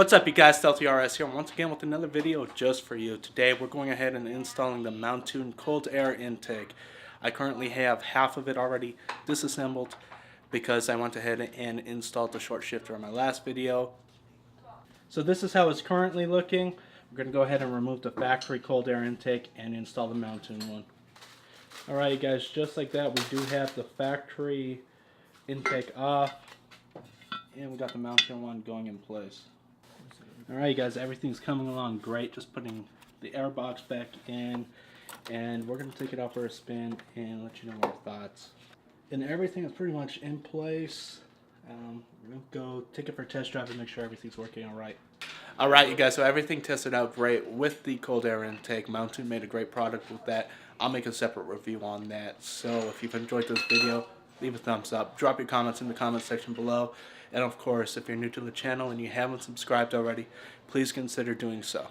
What's up, you guys? StealthyRS here, once again with another video just for you. Today we're going ahead and installing the Mountune cold air intake. I currently have half of it already disassembled because I went ahead and installed the short shifter in my last video. So this is how it's currently looking. We're going to go ahead and remove the factory cold air intake and install the Mountune one. Alright, you guys, just like that, we do have the factory intake off, and we got the Mountune one going in place. Alright guys, everything's coming along great. Just putting the air box back in, and we're going to take it out for a spin and let you know our thoughts. And everything is pretty much in place. We're going to go take it for a test drive and make sure everything's working alright. Alright you guys, so everything tested out great with the cold air intake. Mountune made a great product with that. I'll make a separate review on that. So if you've enjoyed this video, leave a thumbs up. Drop your comments in the comment section below. And of course, if you're new to the channel and you haven't subscribed already, please consider doing so.